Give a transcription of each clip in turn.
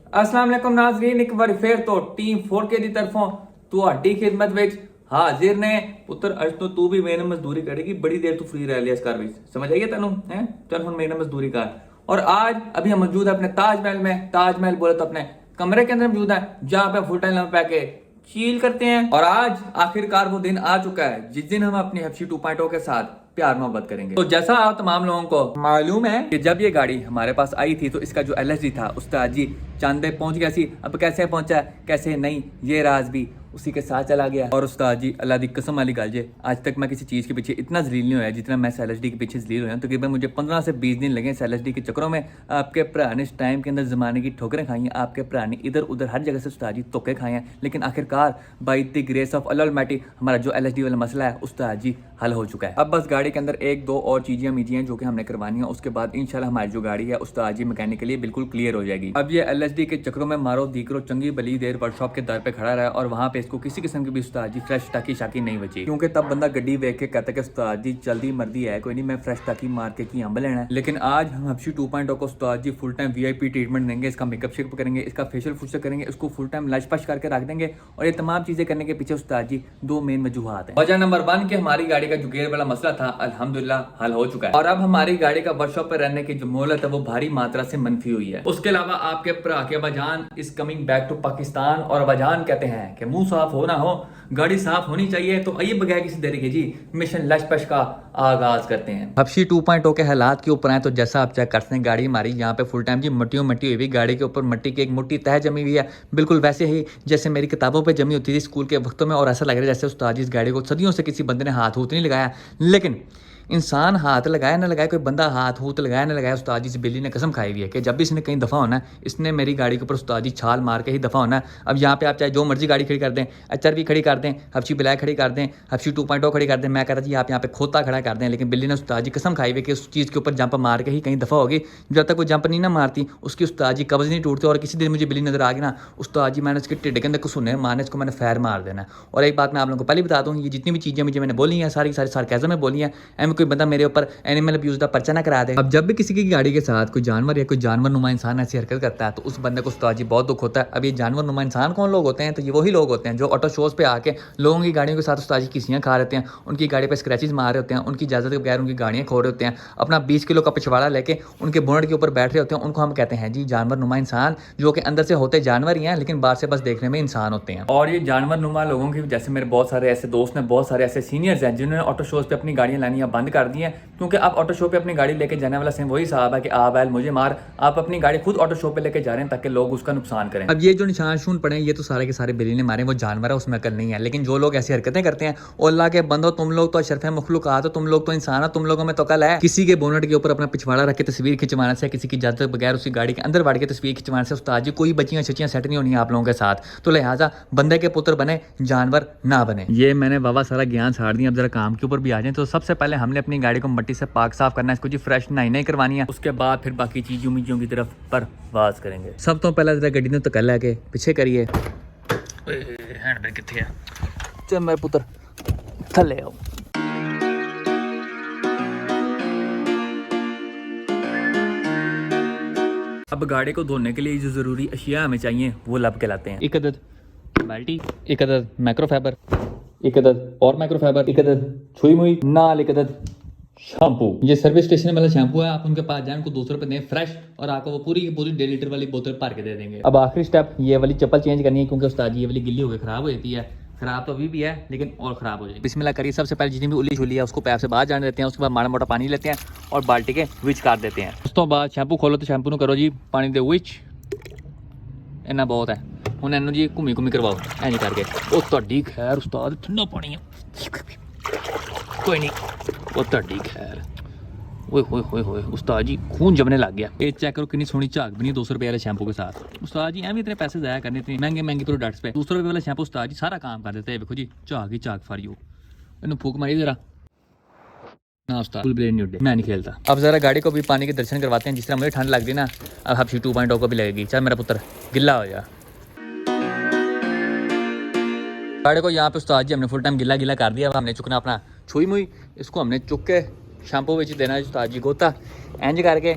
अस्सलाम वालेकुम नाज़रीन, एक बार फिर तो टीम 4K ਦੀ ਤਰਫੋਂ ਤੁਹਾਡੀ ਖਿਦਮਤ ਵਿੱਚ ਹਾਜ਼ਰ ਨੇ। ਪੁੱਤਰ ਅੱਜ ਤੋਂ ਤੂੰ ਵੀ ਮੇਰੇ ਨਾਲ ਮਜ਼ਦੂਰੀ ਕਰੇਗੀ। बड़ी देर तू फ्री रह लिया इस घर में, समझ आई है तेनू है? चल हुन मेरे ਨਾਲ मजदूरी कर। और आज अभी हम मौजूद है अपने ताजमहल में। ताजमहल बोले तो अपने कमरे के अंदर मौजूद है, जहाँ पे फुल टाइम पैके चील करते हैं। और आज आखिरकार वो दिन आ चुका है जिस दिन हम अपनी हबशी 2.0 के साथ प्यार मोहब्बत करेंगे। तो जैसा आप तमाम लोगों को मालूम है कि जब ये गाड़ी हमारे पास आई थी तो इसका जो LSD था उस्ताद जी चांदे पहुंच गया सी। अब कैसे पहुंचा कैसे नहीं, ये राज भी उसी के साथ चला गया। और उस्ताद जी अल्लाह दी कसम वाली गल जे, आज तक मैं किसी चीज़ के पीछे इतना जलील नहीं होया जितना मैं LSD के पीछे जलील होया। तकरीबन मुझे 15 से 20 दिन लगे LSD के चक्करों में। आपके भरा ने इस टाइम के अंदर ज़माने की ठोकरें खाई हैं, आपके भरा ने इधर उधर हर जगह से उस्ताद जी धोखे खाए हैं। लेकिन आखिरकार by the grace of Allah Almighty हमारा जो LSD वाला मसला है उस्ताद जी हल हो चुका है। अब बस गाड़ी के अंदर एक दो और चीज़ें मीजियाँ जो कि हमने करवानी है, उसके बाद इंशाल्लाह हमारी जो गाड़ी है उस्ताद जी मैकेनिक के लिए बिल्कुल क्लियर हो जाएगी। अब ये LSD के चक्करों में मारो दीकरो चंगी भली देर वर्कशॉप के दर पे खड़ा रहा और वहाँ पे इसको किसी किस्म की भी उस्ताद जी फ्रेश टाकी शाकी नहीं बची, क्योंकि तब बंदा गड्डी देख के कहता है कि उस्ताद जी जल्दी मर्दी है कोई नहीं, मैं फ्रेश टाकी मार के की अम्ब लेना है। लेकिन आज हम हबशी 2.0 को उस्ताद जी फुल टाइम VIP ट्रीटमेंट देंगे, इसका मेकअप शेकअप करेंगे, इसका फेशियल फुशियल करेंगे, इसको फुल टाइम लश पश करके रख देंगे। और ये तमाम चीज़ें करने के पीछे उस्ताद जी दो मेन वजूहात हैं। वजह नंबर 1 कि हमारी गाड़ी का जो गेयर वाला मसला था अल्हम्दुलिल्लाह हल हो चुका है और अब हमारी गाड़ी का वर्कशॉप पर रहने की जो मोहलत है वो भारी मात्रा से मनफी हुई है। उसके अलावा आपके भरा के अबाजान is coming back to Pakistan और अबाजान कहते हैं कि मुंह साफ हो ना हो गाड़ी साफ होनी चाहिए। तो आइए बगैर किसी देरी के जी मिशन लश पश का आगाज करते हैं। हबशी 2.0 के हालात के ऊपर आए तो जैसा आप चेक करते हैं गाड़ी हमारी यहाँ पे फुल टाइम जी मट्टी हुई हुई, गाड़ी के ऊपर मट्टी की एक मोटी तह जमी हुई है, बिल्कुल वैसे ही जैसे मेरी किताबों पे जमी होती थी स्कूल के वक्तों में। और ऐसा लग रहा है जैसे उस्ताद जी इस गाड़ी को सदियों से किसी बंदे ने हाथ हूथ नहीं लगाया। लेकिन इंसान हाथ लगाया ना लगाया, कोई बंदा हाथ हूथ लगाया ना लगाया, उस्ताद जी से बिल्ली ने कसम खाई हुई है कि जब भी इसने कहीं दफ़ा होना है इसने मेरी गाड़ी के ऊपर उस्ताद जी छाल मार के ही दफ़ा होना है। अब यहाँ पे आप चाहे जो मर्जी गाड़ी खड़ी कर दें, HRV खड़ी कर दें, हबशी ब्लैक खड़ी कर दें, हबशी 2.0 खड़ी कर दें, मैं कहता जी आप यहाँ पे खोता खड़ा कर दें, लेकिन बिल्ली ने उस्ताद जी कसम खाई हुई कि उस चीज़ के ऊपर जंप मार के ही कहीं दफ़ा होगी। जब तक वो जंप नहीं ना मारती उसकी उस्ताद जी कब्ज़ नहीं टूटते। और किसी दिन मुझे बिल्ली नजर आ गई ना उस्ताद जी मैंने उसके टिड्डे के अंदर कुछ सुने मारने, इसको मैंने फैर मार देना है। और एक बात मैं आप लोगों को पहले बता दूँ, ये जितनी भी चीज़ें मुझे मैंने बोली हैं सारी सारी सार्केज़म में बोली हैं, एम कोई बंदा मेरे ऊपर एनिमल अब्यूज का पर्चा ना करा दे। अब जब भी किसी की गाड़ी के साथ कोई जानवर या कोई जानवर नुमा इंसान ऐसी हरकत करता है तो उस बंदे को उस्ताद जी बहुत दुख होता है। अब ये जानवर नुमा इंसान कौन लोग होते हैं? तो ये वही लोग होते हैं जो ऑटो शोज पे आके लोगों की गाड़ियों के साथ उस्ताद जी किसियाँ खा रहे हैं, उनकी गाड़ी पे स्क्रैचेस मार रहे होते हैं, उनकी इजाज़त के बगैर उनकी गाड़ियाँ खो रहे होते हैं, अपना 20 किलो का पिछवाड़ा लेके उनके बोनट के ऊपर बैठ रहे होते हैं। उनको हम कहते हैं जी जानवर नुमा इंसान, जो कि अंदर से होते जानवर ही हैं लेकिन बाहर से बस देखने में इंसान होते हैं। और ये जानवर नुमा लोगों की वजह से मेरे बहुत सारे ऐसे दोस्त हैं, बहुत सारे ऐसे सीनियर्स हैं जिन्होंने ऑटो शोज पे अपनी गाड़ियाँ लानी बंद कर दी हैं, क्योंकि अब ऑटो शो पे अपनी गाड़ी लेके जाने वाला सेम वही साहब है कि आ बैल मुझे मार, आप अपनी गाड़ी खुद ऑटो शो पे लेके जा रहे हैं ताकि लोग उसका नुकसान करें। अब ये जो निशान शून पड़े ये तो सारे के सारे बिल्ली ने मारे, वो जानवर है उसमें अकल नहीं है। लेकिन जो लोग ऐसी हरकतें करते हैं अल्लाह के बंदो तुम लोग तो अशरफ मखलूकात हो, तुम लोग तो इंसान हो, तुम लोगों में तो अकल है। किसी के बोनट के ऊपर अपना पिछवाड़ा रख के तस्वीर खिंचवाने से, किसी की इजाजत बगैर उसी गाड़ी के अंदर बढ़ के तस्वीर खिंचवाने से उस्ताद जी कोई बचियां छचियां सेट नहीं होनी आप लोगों के साथ। तो लिहाजा बंदे के पुत्र बने जानवर ना बने। ये मैंने वावा सारा ज्ञान छाड़ दिया। अब जरा काम के ऊपर भी आ जाए। तो सबसे पहले हमने अपनी गाड़ी को मट्टी से पाक साफ करना है, इसको जी फ्रेश नहीं करवानी है। उसके बाद फिर बाकी चीज़ों मीजों की तरफ परवाज करेंगे। सब तो पहले जरा गड्डी तो कल लैके पीछे करिए। हैंड ब्रेक कितने है? चल मेरे पुत्र थले आओ। अब गाड़ी को धोने के लिए जो ज़रूरी अशिया हमें चाहिए वो लब के लाते हैं। एक अदद बाल्टी, एक अदद माइक्रोफाइबर, एक अदद और माइक्रोफाइबर, एक अदद छुई मुई नाल, एक अदद शैम्पू। ये सर्विस स्टेशन वाला शैम्पू है, आप उनके पास जाए उनको 200 रुपये दें फ्रेश और आपको वो पूरी की पूरी 1.5 लीटर वाली बोतल भर के दे देंगे। अब आखिरी स्टेप ये वाली चप्पल चेंज करनी है, क्योंकि उस्ताद जी ये वाली गिल्ली हो गई खराब हो जाती है। खराब तो अभी भी है लेकिन और ख़राब हो जाएगी। बिस्मिल्लाह करिए। सबसे पहले जितनी भी उली छुली है उसको पैर से बाहर जाने देते हैं, उसके बाद माड़ा मोटा पानी लेते हैं और बाल्टी के विच कर देते हैं। उस तो बाद शैम्पू खोलो तो शैम्पू करो जी पानी दे विच, इन्ना बहुत है। ਹੁਣ ਇਹਨੂੰ जी घूमी घूमी करवाओ ਐਂ नहीं करके। ਉਹ ਤੁਹਾਡੀ खैर उस्ताद ठंडा पानी है कोई नहीं, वो ਤੁਹਾਡੀ खैर। ओए होए होए होए उस्ताद जी खून जमने लग गया। ये चेक करो कितनी सोहनी झाग बनी 200 रुपये वाले शैम्पू के साथ। उस्ताद जी एवं इतने पैसे ज़ाया करने, इतने महंगे महंगे प्रोडक्ट्स पे 200 रुपये वाला शैम्पू उस्ताद जी सारा काम कर देते हैं। देखो जी झाग ही झाग फॉर यू। इन्होंने फूक मारी जरा ना उस्ताद, फुल ब्लेड नहीं उड़े, मैं नहीं खेलता। अब ज़रा गाड़ी को भी पानी के दर्शन करवाते हैं। जिस तरह मुझे ठंड लगती ना अब हबशी 2.0 को भी लगेगी। चल मेरा पुत्र गिल्ला हो जा। गाड़ी को यहाँ पे उस्ताद जी हमने फुल टाइम गिला गिला कर दिया। हमने चुकना अपना छुई मुई, इसको हमने चुक के शैम्पू विच देना जी उस्ताद जी गोता इंज करके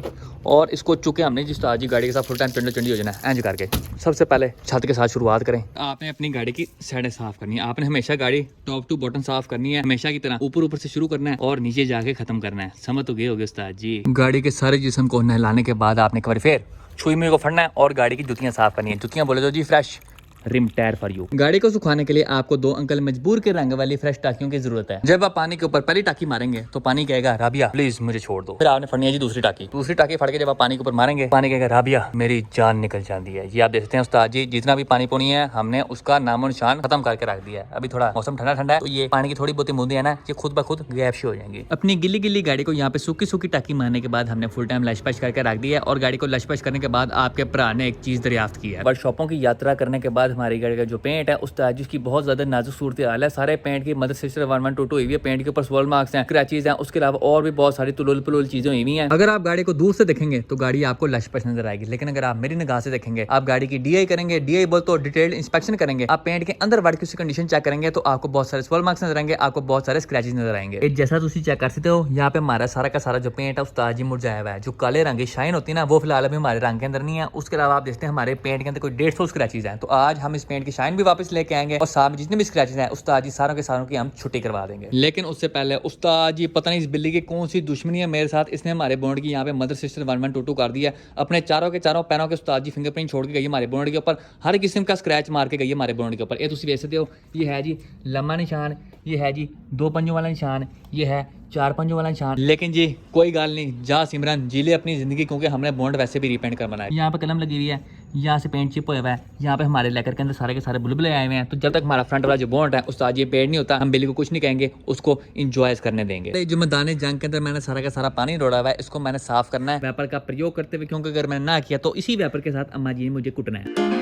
और इसको चुके हमने जी उस्ताद जी गाड़ी के साथ फुल टाइम चंडी चंडी हो जाना है इंज करके। सबसे पहले छत के साथ शुरुआत करें। आपने अपनी गाड़ी की साइडें साफ करनी है। आपने हमेशा गाड़ी टॉप टू बॉटम साफ करनी है, हमेशा की तरह ऊपर ऊपर से शुरू करना है और नीचे जाके खत्म करना है। समझ तो गए होगे उस्ताद जी। गाड़ी के सारे जिस्म को नहलाने के बाद आपने एक बार फिर छुई मुई को फड़ना है और गाड़ी की जुतियां साफ करनी है। जुतियां बोले तो जी fresh rim tyre for you. गाड़ी को सुखाने के लिए आपको 2 अंकल मजबूर के रंग वाली फ्रेश टाकियों की जरूरत है। जब आप पानी के ऊपर पहली टाकी मारेंगे तो पानी कहेगा राबिया प्लीज मुझे छोड़ दो। फिर आपने फड़नी है जी दूसरी टाकी फड़ के जब आप पानी के ऊपर मारेंगे पानी कहेगा राबिया मेरी जान निकल जाती है। ये आप देखते हैं उस्ताद जी जितना भी पानी पुनी है हमने उसका नामो निशान खत्म करके रख दिया है। अभी थोड़ा मौसम ठंडा ठंडा है तो ये पानी की थोड़ी बहुत बूंदे है ना ये खुद ब खुद गैप शी हो जाएंगी। अपनी गिल्ली गिल्ली गाड़ी को यहाँ पे सूखी सूखी टाकी मारने के बाद हमने फुल टाइम लशपश करके रख दिया है और गाड़ी को लशपश करने के बाद आपके भरा ने एक चीज दरियाफ्त की है। वर्कशॉपों की यात्रा करने के बाद हमारी गाड़ी का जो पेंट है उस्ताद जी की बहुत ज्यादा नाजुक सूरत हाल है। सारे पेंट की मदर सिस्टर 1122 हुई है, पेंट के ऊपर स्वॉल मार्क्स हैं, क्रैचेस हैं, उसके अलावा और भी बहुत सारी तुलुल पुलुल चीजें हुई हैं। अगर आप गाड़ी को दूर से देखेंगे तो गाड़ी आपको लशपश नजर आएगी, लेकिन अगर आप मेरी निगाह से देखेंगे आप गाड़ी की डीआई करेंगे, डीआई बोल तो डिटेल्ड इंस्पेक्शन करेंगे, आप पेंट के अंदर वर्ड की उसकी कंडीशन चेक करेंगे तो आपको बहुत सारे स्वॉल मार्क्स नजर आएंगे, आपको बहुत सारे स्क्रैचेस नजर आएंगे। जैसा तुम चेक कर सकते हो यहाँ पे हमारा सारा का सारा जो पेंट है उस्ताद जी मुरझाया हुआ है। जो काले रंग की शाइन होती है ना वो फिलहाल अभी हमारे रंग के अंदर नहीं है। उसके अलावा आप देखते हैं हमारे पेंट के अंदर कोई 150 स्क्रैचेस हैं। तो आज हम इस पेंट की शाइन भी वापस लेके आएंगे और साथ में जितने भी स्क्रैचेस हैं उस्ताद जी सारों के सारों की हम छुट्टी करवा देंगे। लेकिन उससे पहले उस्ताद जी पता नहीं इस बिल्ली की कौन सी दुश्मनी है मेरे साथ, इसने हमारे बोर्ड की यहाँ पे मदर सिस्टर 1122 कर दिया। अपने चारों के चारों पैरों के उस्ताद जी फिंगरप्रिंट छोड़ के गई हमारे बोर्ड के ऊपर, हर किस्म का स्क्रैच मार के गई हमारे बोर्ड के ऊपर। ये तुम देख सकते हो ये है जी लम्बा निशान, ये है जी 2 पंजों वाला निशान, ये है 4 पंजों वाला निशान। लेकिन जी कोई गाल नहीं, जा सिमरन जी ले अपनी जिंदगी क्योंकि हमने बॉन्ड वैसे भी रीपेंट कर बनाया। यहाँ पे कलम लगी हुई है, यहाँ से पेंट चिप हुआ है, यहाँ पे हमारे लेकर के अंदर सारे के सारे बुलबुले आए हुए हैं। तो जब तक हमारा फ्रंट वाला जो बॉन्ड है उस्ताद ये पेंट नहीं होता हम बिल्ली को कुछ नहीं कहेंगे, उसको इंजॉय करने देंगे। जो मैदान जंग के अंदर मैंने सारा का सारा पानी रोड़ा हुआ है इसको मैंने साफ करना है वेपर का प्रयोग करते हुए, क्योंकि अगर मैंने ना किया तो इसी वेपर के साथ अम्मा जी ने मुझे कुटना है।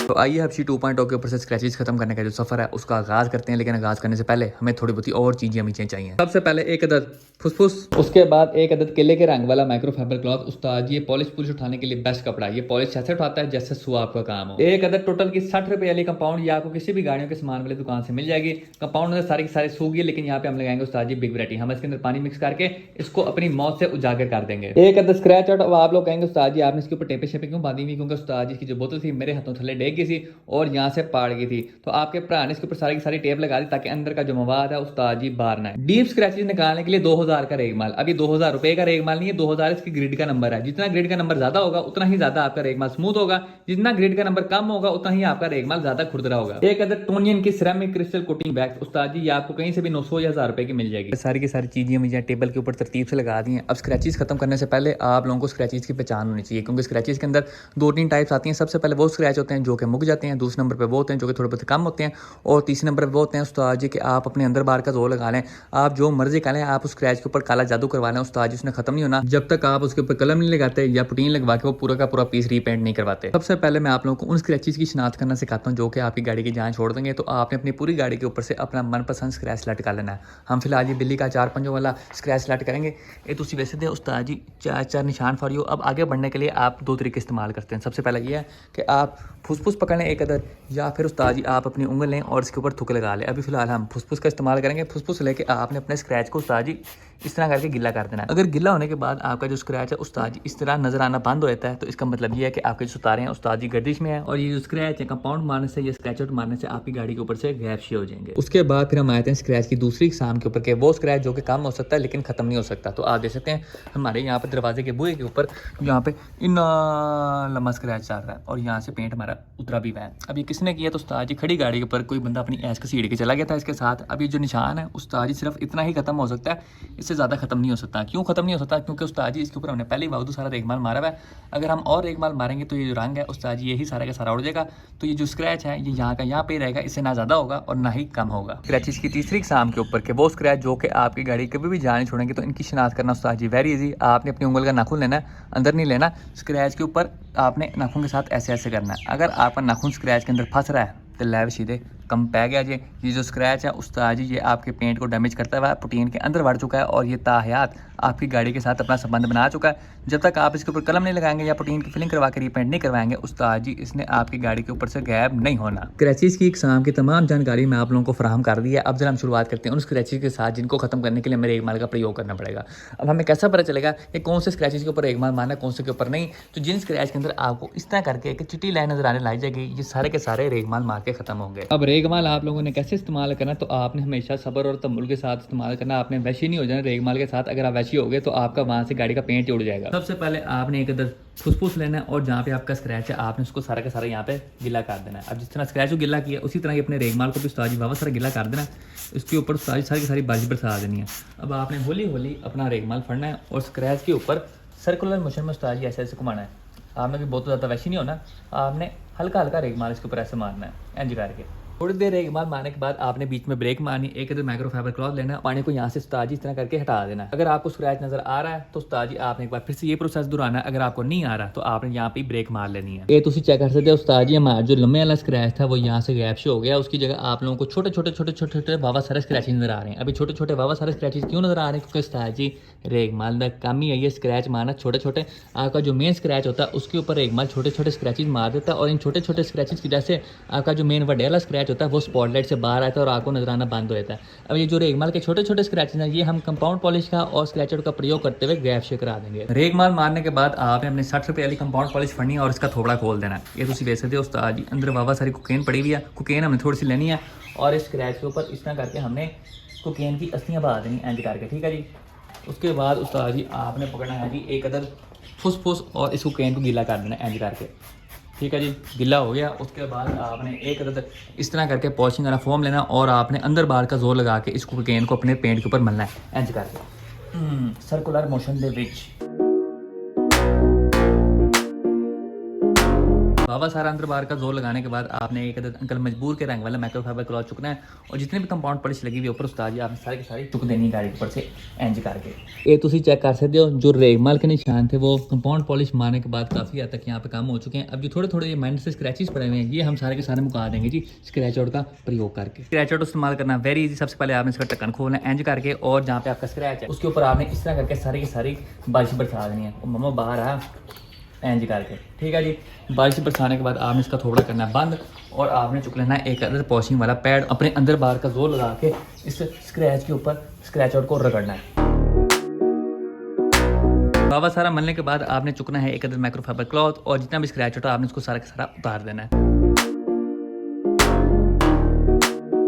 तो आइए अब शी 2.0 के ऊपर से स्क्रैचेस खत्म करने का जो सफर है उसका आगाज करते हैं। लेकिन आगाज करने से पहले हमें थोड़ी बहुत और चीजें हमें चाहिए। सबसे पहले एक अदद फुसफुस, उसके बाद एक अदद केले के रंग वाला माइक्रोफाइबर क्लॉथ। उस्ताद ये पॉलिश पुलिश उठाने के लिए बेस्ट कपड़ा है, ये पॉलिश ऐसे उठाता है जैसे सुआब का काम हो। एक अदद टोटल की 60 रुपए वाली कंपाउंड, ये आपको किसी भी गाड़ियों के सामान वाली दुकान से मिल जाएगी। कंपाउंड में सारी की सारी सूख गई, लेकिन यहाँ पे हम लगाएंगे उस्ताद जी बिग वैरायटी। हम इसके अंदर पानी मिक्स करके इसको अपनी मौत से उजागर कर देंगे। एक अदद स्क्रैच आउट। अब आप लोग कहेंगे उस्ताद जी आपने इसके ऊपर टेपे शेपे क्यों बांधी हुई, क्योंकि उस्ताद जी की जो बोतल थी मेरे हाथों थले डेग गई थी और यहाँ से पाड़ गई थी। तो आपके भरा ने इसके ऊपर सारी की सारी टेप लगा दी ताकि अंदर का जो मवाद है उस्ताद जी बाहर ना है। डीप स्क्रैचेस निकालने के लिए 2000 का रेगमाल, अभी 2000 रुपए का रेगमाल नहीं है, 2000 इसकी ग्रिड का नंबर है। जितना ग्रिड का नंबर ज्यादा होगा उतना ही ज्यादा आपका रेगमाल स्मूथ होगा, जितना ग्रिड का नंबर कम होगा उतना ही आपका रेगमाल ज्यादा खुरदरा होगा। एक अदर टोनियन की सिरेमिक क्रिस्टल कोटिंग बैग उस्ताद जी ये आपको कहीं से भी 900 या 1000 रुपए की मिल जाएगी। सारी की सारी चीजें मुझे टेबल के ऊपर तरतीब से लगा दी हैं। अब स्क्रैचेस खत्म करने से पहले आप लोगों को स्क्रैचेस की पहचान होनी चाहिए, क्योंकि स्क्रैचेस के अंदर 2-3 टाइप्स आती हैं। सबसे पहले वो स्क्रैच होते हैं जो कि मुक जाते हैं, दूसरे नंबर पर वो होते हैं जो कि थोड़े बहुत कम होते हैं, और तीसरे नंबर पर वो होते हैं उस्ताद जी कि आप अपने अंदर बाहर का जोर लगा लें, आप जो मर्जी कर लें, आप उस स्क्रैच के ऊपर काला जादू करवा लें उस्ताद जी उसने खत्म नहीं होना जब तक आप उसके ऊपर कलम नहीं लगाते या पुटीन लगवा के वो पूरा का पूरा पीस रीपेंट नहीं करवाते। सबसे पहले मैं आप लोगों को उन स्क्रैचेस की शिनाख्त करना सिखाता हूँ जो कि आपकी गाड़ी की जान छोड़ देंगे। तो आपने अपनी पूरी गाड़ी के ऊपर से अपना मनपसंद स्क्रैच सेलेक्ट कर लेना है। हम फिलहाल ये बिल्ली का 4 पंजों वाला स्क्रैच सेलेक्ट करेंगे। ये तुम वैसे दे उस्ताद जी 4 निशान फॉर यू। अब आगे बढ़ने के लिए आप 2 तरीके इस्तेमाल करते हैं। सबसे पहला ये है कि आप फुसफुस पकड़ लें एक अदर, या फिर उस्ताद जी आप अपनी उंगल लें और इसके ऊपर थुक लगा लें। अभी फिलहाल हम फुसफुस का इस्तेमाल करेंगे। फुसफुस लेके आपने अपने स्क्रैच को उस्ताद जी इस तरह करके गिला कर देना है। अगर गिला होने के बाद आपका जो स्क्रैच है उस्ताद जी इस तरह नजर आना बंद हो जाता है तो इसका मतलब ये है कि आपके जो सितारे हैं उस्ताद जी गर्दिश में है, और ये जो स्क्रैच है कंपाउंड मारने से या स्क्रैच आउट मारने से आपकी गाड़ी के ऊपर से गैप शी हो जाएंगे। उसके बाद फिर हम आते हैं स्क्रैच की दूसरी इकसाम के ऊपर के वो स्क्रैच जो कि कम हो सकता है लेकिन खत्म नहीं हो सकता। तो आप देख सकते हैं हमारे यहाँ पर दरवाजे के बूहे के ऊपर यहाँ पे इतना लंबा स्क्रैच चल रहा है और यहाँ से पेंट हमारा उतरा भी हुआ है। अब ये किसने किया तो उस्ताद जी खड़ी गाड़ी के ऊपर कोई बंदा अपनी ऐश घसीट के चला गया था इसके साथ। अब ये जो निशान है उस्ताद जी सिर्फ इतना ही खत्म हो सकता है, इससे ज़्यादा खत्म नहीं हो सकता। क्यों खत्म नहीं हो सकता? क्योंकि उस्ताद जी इसके ऊपर हमने पहले ही वाउदू सारा रेगमाल मारा हुआ है। अगर हम और रेगमाल मारेंगे तो ये जो रंग है उस्ताद जी यही सारा का सारा उड़ जाएगा। तो ये जो स्क्रैच है ये यहाँ का यहाँ पे रहेगा, इससे ना ज़्यादा होगा और ना ही कम होगा। स्क्रैचेस की तीसरी इकसाम के ऊपर के वो स्क्रैच जो कि आपकी गाड़ी कभी भी जान छोड़ेंगे तो इनकी शिनाख्त करना उस्ताद जी वेरी इजी। आपने अपनी उंगल का नाखून लेना है, अंदर नहीं लेना, स्क्रैच के ऊपर आपने नाखून के साथ ऐसे ऐसे करना है। अगर आपका नाखून स्क्रैच के अंदर फंस रहा है तो लैब सीधे कम पै गया जी। ये जो स्क्रैच है उस्ताद जी ये आपके पेंट को डैमेज करता हुआ पुटीन के अंदर बढ़ चुका है और ये ताहयात आपकी गाड़ी के साथ अपना संबंध बना चुका है। जब तक आप इसके ऊपर कलम नहीं लगाएंगे या पुटीन की फिलिंग करवा कर पेंट नहीं करवाएंगे उस्ताद जी इसने आपकी गाड़ी के ऊपर से गायब नहीं होना। स्क्रैचेस की इकसाम की तमाम जानकारी मैं आप लोगों को फराहम कर दी है। अब जरा हम शुरुआत करते हैं उन स्क्रैचेस के साथ जिनको खत्म करने के लिए हमें रेगमाल का प्रयोग करना पड़ेगा। अब हमें कैसा पता चलेगा कि कौन से स्क्रैचेस के ऊपर रेगमाल मारना है कौन से के ऊपर नहीं। तो जिन स्क्रैच के अंदर आपको इस तरह करके एक चिट्टी लाइन नजर आने लाई जाएगी ये सारे के सारे रेगमाल मार के खत्म होंगे। अब रेगमाल आप लोगों ने कैसे इस्तेमाल करना, तो आपने हमेशा सब्र और तम्मुल के साथ इस्तेमाल करना। आपने वैशी नहीं हो जाना रेगमाल के साथ। अगर आप वैशी हो गए तो आपका वहां से गाड़ी का पेंट ही उड़ जाएगा। सबसे पहले आपने एक इधर फुसफुस लेना है और जहाँ पे आपका स्क्रैच है आपने उसको सारा का सारा यहाँ पे गिला कर देना है। अब जिस तरह स्क्रैच को गिला किया उसी तरह ही अपने रेगमाल को भी उस्ताद जी वावा सारा गिला कर देना है। इसके ऊपर उस्ताद जी सारी की सारी बारिश बरसा देनी है। अब आपने हौली हौली अपना रेगमाल फड़ना है और स्क्रैच के ऊपर सर्कुलर मोशन में उस्ताद जी ऐसे ऐसे घुमाना है। आपने भी बहुत ज़्यादा वैसी नहीं होना, आपने हल्का हल्का रेगमाल इसके ऊपर ऐसे मारना है इंज करके। थोड़ी देर रेगमाल मारने के बाद आपने बीच में ब्रेक मारनी, एक इधर माइक्रोफाइबर क्लॉथ लेना, पानी को यहाँ से उस्ताद जी इस तरह करके हटा देना। अगर आपको स्क्रैच नजर आ रहा है तो उस्ताद जी आपने एक बार फिर से ये प्रोसेस दोहराना है। अगर आपको नहीं आ रहा तो आपने यहाँ पे ब्रेक मार लेनी है। ये तुम चेक कर सकते हो उस्ताद जी हमारा जो लम्बे वाला स्क्रैच था वो यहाँ से गैप हो गया। उसकी जगह आप लोगों को छोटे छोटे छोटे छोटे छोटे वावा सारे स्क्रैचेज नजर आ रहे हैं। अभी छोटे छोटे वावा सारे स्क्रैचेज क्यों नजर आ रहे हैं? क्योंकि उस्ताद जी रेगमाल का काम ही है ये स्क्रैच मारना छोटे छोटे। आपका जो मेन स्क्रैच होता है उसके ऊपर रेगमाल छोटे छोटे स्क्रैचेज मार देता है और इन छोटे छोटे स्क्रैचेज की वजह से आपका जो मेन बड़े वाला स्क्रैच होता है वो स्पॉटलाइट से बाहर आता है और आपको नजर आना बंद हो जाता है। अब ये जो रेगमाल के छोटे छोटे स्क्रैचेज हैं ये हम कंपाउंड पॉलिश का और स्क्रैचर का प्रयोग करते हुए गैप से करा देंगे। रेगमाल मारने के बाद आपने अपने 60 रुपये वाली कंपाउंड पॉलिश फड़नी है और इसका थोबड़ा खोल देना है। ये तुम देख सकते हो उस्ताद जी अंदर वावा सारी कोकेन पड़ी हुई है। कोकेन हमने थोड़ी सी लेनी है और इस स्क्रैच के ऊपर इस तरह करके हमने कोकेन की अस्थियाँ बहा देनी एंड करके, ठीक है जी। उसके बाद उस्ताद जी आपने पकड़ना है जी एक अदर फुस और इस कोकेन को गीला कर देना एंड करके, ठीक है जी। गिला हो गया उसके बाद आपने एक अदद इस तरह करके पॉलिशिंग वाला फोम लेना और आपने अंदर बाहर का जोर लगा के इस कोकेन को अपने पेंट के ऊपर मलना है इंज करके सर्कुलर मोशन दे विच। बाबा सारा अंदर बाहर का जोर लगाने के बाद आपने एक अदद अंकल मजबूर के रंग वाला माइक्रोफाइबर क्लॉथ चुकना है और जितने भी कंपाउंड पॉलिश लगी हुई ऊपर उस्ताद जी आपने सारी की सारी चुक देनी गाड़ी के ऊपर से इंज करके। ये तुम चेक कर सकते हो जो रेगमाल के निशान थे वो कंपाउंड पॉलिश मारने के बाद काफ़ी हद तक यहाँ पे कम हो चुके हैं। अब जो थोड़े थोड़े माइनर से स्क्रैचेस पड़े हुए हैं ये हम सारे के सारे मुका देंगे जी स्क्रैच आउट का प्रयोग करके। स्क्रैच आउट इस्तेमाल करना वेरी इजी। सबसे पहले आपने इसका ढक्कन खोलना है इंज करके और जहाँ पे आपका स्क्रैच है उसके ऊपर आपने इस तरह करके सारी की सारी बारिश बरसा देनी है। मम्मा बाहर आ इंज करके, ठीक है जी। बारिश बरसाने के बाद आपने इसका थोड़ा करना है बंद और आपने चुक लेना है एक अदर पॉलिशिंग वाला पैड अपने अंदर बाहर का जोर लगा के इस स्क्रैच के ऊपर स्क्रैच आउट को रगड़ना है। बाबा सारा मलने के बाद आपने चुकना है एक अदर माइक्रोफाइबर क्लॉथ और जितना भी स्क्रैच आउट है आपने उसको सारा का सारा उतार देना है।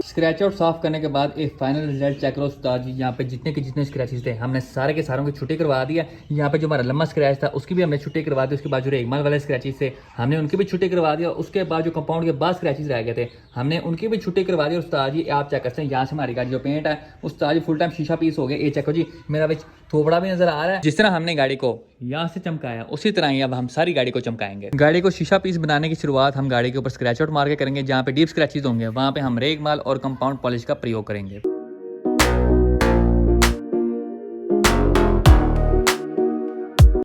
स्क्रैच आउट साफ करने के बाद एक फाइनल रिजल्ट चेक करो उस्ताद जी। यहाँ पे जितने के जितने स्क्रैचेस थे हमने सारे के सारों की छुट्टी करवा दिया। यहाँ पे जो हमारा लंबा स्क्रैच था उसकी भी हमने छुट्टी करवा दी। उसके बाद जो रेगमाल वाले स्क्रैचेस थे हमने उनकी भी छुट्टी करवा दिया। उसके बाद जो कंपाउंड के बाद स्क्रैचेस रह गए थे हमने उनकी भी छुट्टी करवा दी। उस्ताद जी आप चेक करते हैं यहाँ से हमारी गाड़ी जो पेंट है उस्ताद जी फुल टाइम शीशा पीस हो गया। ये चेक करो जी मेरा बिच थोबड़ा भी नजर आ रहा है। जिस तरह हमने गाड़ी को यहाँ से चमकाया उसी तरह ही अब हम सारी गाड़ी को चमकाएंगे। गाड़ी को शीशा पीस बनाने की शुरुआत हम गाड़ी के ऊपर स्क्रैच आउट मार के करेंगे। जहाँ पे डीप स्क्रैचेस होंगे वहाँ पे हम रेगमाल और कंपाउंड पॉलिश का प्रयोग करेंगे।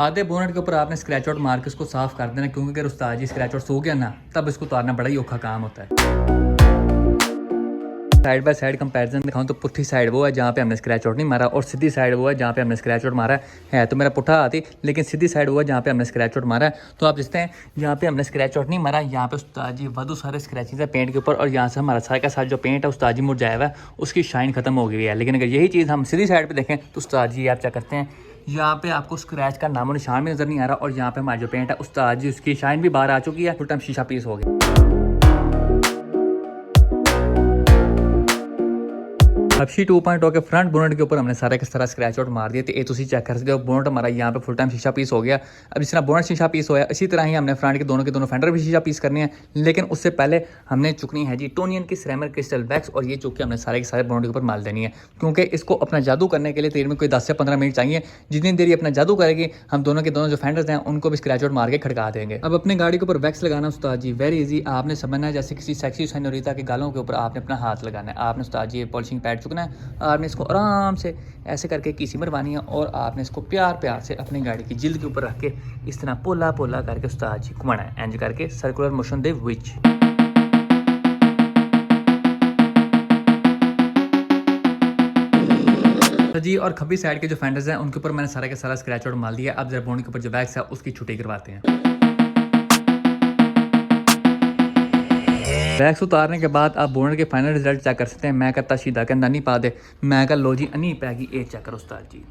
आधे बोनट के ऊपर आपने स्क्रैच आउट मार के उसको साफ कर देना क्योंकि अगर उस्ताद जी स्क्रैच आउट सो गया ना तब इसको उतारना बड़ा ही औखा काम होता है। साइड बाय साइड कंपैरिजन दिखाऊं तो पुट्ठी साइड वो है जहाँ पे हमने स्क्रैच आउट नहीं मारा और सीधी साइड वो है जहाँ पे हमने स्क्रैच आउट मारा है। तो मेरा पुट्ठा आती लेकिन सीधी साइड वो है जहाँ पे हमने स्क्रैच आउट मारा है। तो आप देखते हैं जहाँ पे हमने स्क्रैच आउट नहीं मारा यहाँ पे उस्ताद जी वादू सारे स्क्रैचेस है पेंट के ऊपर और यहाँ से हमारा सारा का साथ जो पेंट है उस्ताद जी मुरझाया हुआ है उसकी शाइन खत्म हो गई है। लेकिन अगर यही चीज़ हम सीधी साइड पर देखें तो उस्ताद जी आप क्या करते हैं यहाँ पे आपको स्क्रैच का नामो निशान भी नजर नहीं आ रहा और यहाँ पे हमारा जो पेंट है उस्ताद जी उसकी शाइन भी बाहर आ चुकी है। फुल टाइम शीशा पीस हो गया। हबशी 2.0 के फ्रंट बोनट के ऊपर हमने सारे का सारा स्क्रैच आउट मार दिया। तो ये तुम चेक कर सकते हो बोनट हमारा यहाँ पे फुल टाइम शीशा पीस हो गया। अब जिस तरह बोनट शीशा पीस होया इसी तरह ही हमने फ्रंट के दोनों फेंडर भी शीशा पीस करने हैं। लेकिन उससे पहले हमने चुकनी है जी टोनियन की सिरेमिक क्रिस्टल वैक्स और ये चुक के हमने सारे के सारे बोनट के ऊपर माल देनी है क्योंकि इसको अपना जादू करने के लिए तेल में कोई 10 से 15 मिनट चाहिए। जितनी देर ये अपना जादू करेगी हम दोनों के दोनों जो फेंडर्स हैं उनको भी स्क्रैच आउट मार के खड़का देंगे। अब अपने गाड़ी के ऊपर वैक्स लगाना उस्ताद जी वेरी इजी। आपने समझना है जैसे किसी सेक्सी सेनोरिटा के गालों के ऊपर आपने अपना हाथ लगाना है। आपने उस्ताद जी पॉलिशिंग पैड चुकना है। आपने इसको आराम से ऐसे करके किसी मरवानी है और आपने इसको प्यार प्यार से अपनी गाड़ी की जिल्द के ऊपर रख के इस तरह पोला पोला करके उस्ताद जी घुमाना है इंज करके सर्कुलर मोशन दे विच। तो जी और खब्बी साइड के जो फेंडर्स हैं उनके ऊपर मैंने सारा के सारा स्क्रैच आउट मार दिया है। अब जरा बोनट के ऊपर जो वैक्स है उसकी छुट्टी करवाते हैं। वैक्स उतारने के बाद आप बोनट के फाइनल रिजल्ट चेक कर सकते हैं। मैं कहता शीदा के अंदर नहीं पा दे, मैं कहा लो जी अनी पैगी ए चेक करो उस्ताद जी,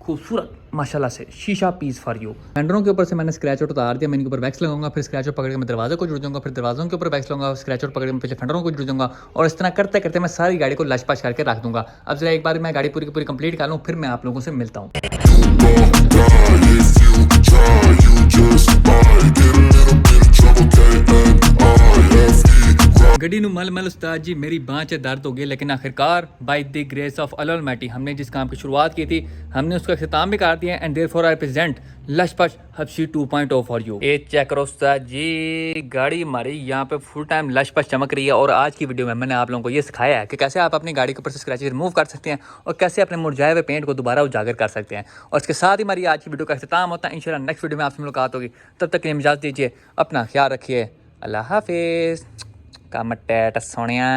खूबसूरत माशाल्लाह से शीशा पीस फॉर यू। फेंडरों के ऊपर से मैंने स्क्रैच आउट उतार दिया। मैं इनके ऊपर वैक्स लगाऊंगा, फिर स्क्रैच आउट पकड़ के मैं दरवाजे को जुड़ जाऊंगा, फिर दरवाजों के ऊपर वैक्स लगाऊंगा, स्क्रैच आउट पकड़ के मैं पीछे फेंडरों को जुड़ जाऊंगा और इस तरह करते करते मैं सारी गाड़ी को लश पश करके रख दूंगा। अब जरा एक बार मैं गाड़ी पूरी की पूरी कंप्लीट कर लूँ, फिर मैं आप लोगों से मिलता हूँ। गड्डी नू मल मल उस्ताद जी मेरी बाँह से दर्द हो गई, लेकिन आखिरकार बाय द ग्रेस ऑफ अल ऑलमाइटी हमने जिस काम की शुरुआत की थी हमने उसका अख्ताम भी कर दिया। एंड देयरफॉर आई प्रेजेंट लशपश हबशी 2.0 फॉर यू। ये चेक करो उस्ताद जी, गाड़ी हमारी यहाँ पे फुल टाइम लशपश चमक रही है। और आज की वीडियो में मैंने आप लोगों को ये सिखाया है कि कैसे आप अपनी गाड़ी के ऊपर से स्क्रैचेस रिमूव कर सकते हैं और कैसे अपने मुरझाए हुए पेंट को दोबारा उजागर कर सकते हैं। और इसके साथ ही हमारी आज की वीडियो का अख्ताम होता है। इंशाल्लाह नेक्स्ट वीडियो में आपसे मुलाकात होगी, तब तक के लिए इजाज़त दीजिए, अपना ख्याल रखिए, अल्लाह हाफिज़। काम टैट सोनिया।